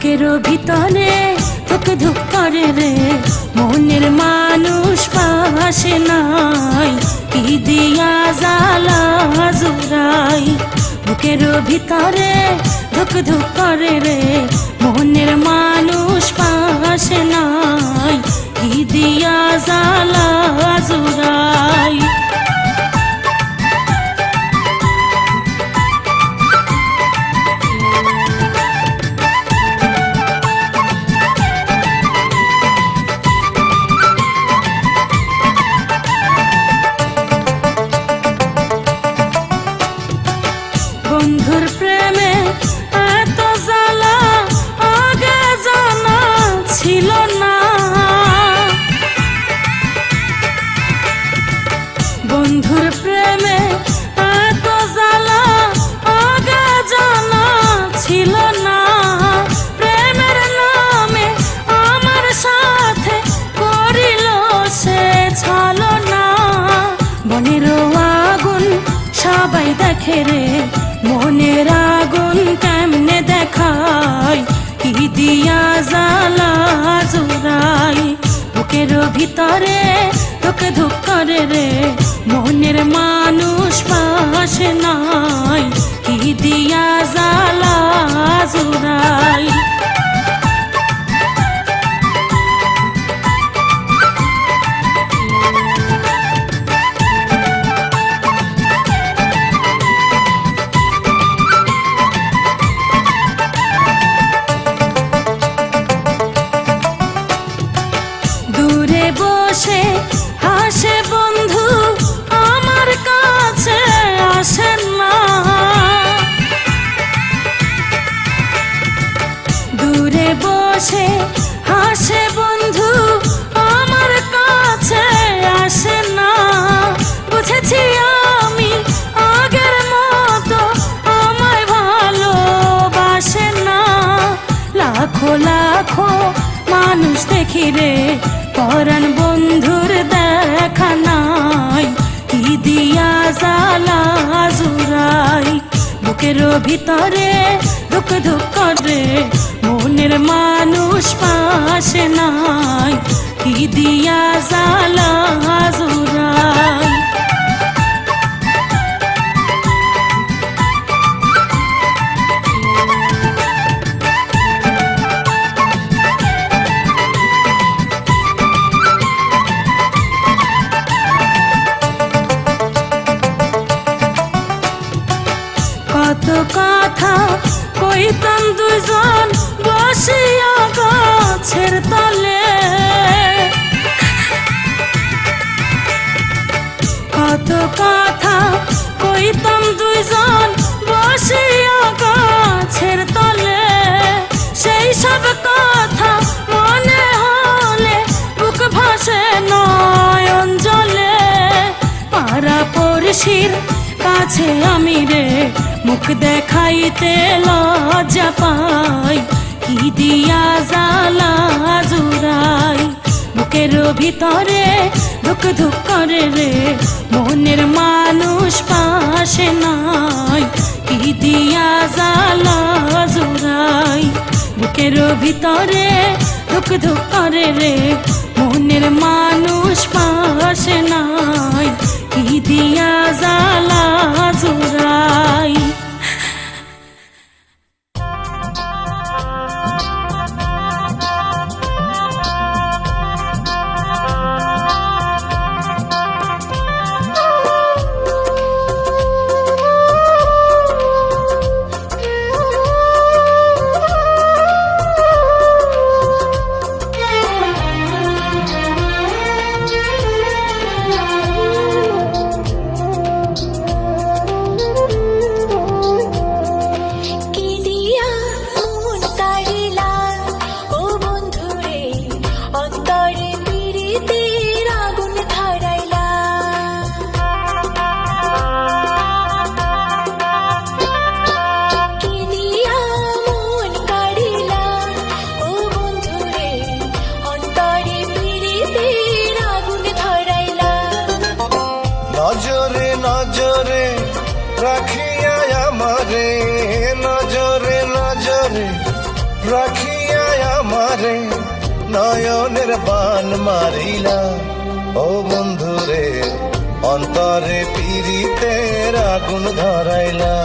বুকের ভিতরে ধুক ধুক করে রে, মনের মানুষ পাশে নাই, কি দিয়া জ্বালা জুড়াই। বুকের ভিতরে ধুক ধুক করে রে, মনের মানুষ পাশে নাই, কি দিয়া জ্বালা জুড়াই। বন্ধুর প্রেমে এত জ্বালা আগে জানা ছিল না, বন্ধুর প্রেমে এত জ্বালা আগে জানা ছিল না। প্রেমের নামে আমার সাথে করিল সে ছলনা, মনের আগুন সবাই দেখে রে, মনের আগুন কেমনে দেখাই, কি দিয়া জ্বালা জুড়াই। বুকের ভিতরে ধুক ধুক করে রে, মনের মানুষ পাশে নাই, কি দিয়া জ্বালা জুড়াই। দূরে বসে হাসে বন্ধু, আমার কাছে আসেন না। দূরে বসে হাসে বন্ধু, আমার কাছে আসে না। বুঝেছি আমি আগের মতো আমায় ভালোবাসে না। লাখো লাখো মানুষ দেখি রে, পরাণ বন্ধুর দেখা নাই, কি দিয়া জ্বালা জুড়াই। বুকের ভিতরে ধুক ধুক করে, মনের মানুষ পাশে নাই, কি দিয়া জ্বালা জুড়াই। কত কথা কইতাম দুজন বসিয়া গাছের তলে, কত কথা কইতাম দুজন বসিয়া গাছের তলে। সেই সব কথা মনে হলে বুক ভাসে নয়ন জলে। পাড়া পড়শির কাছে আমি রে, মুখ দেখাইতে লজ্জা পাই, কি দিয়া জ্বালা জুড়াই। বুকের ভিতরে ধুক ধুক করে রে, মনের মানুষ পাশে নাই, কি দিয়া জ্বালা জুড়াই। বুকের ভিতরে ধুক ধুক করে রে, মনের মানুষ পাশে নাই, কি দিয়া জ্বালা জুড়াই। রাখিয়া আমারে নয়নের বান মারিলা। ও বন্ধুরে অন্তরে পীড়িতের আগুন ধরাইলা।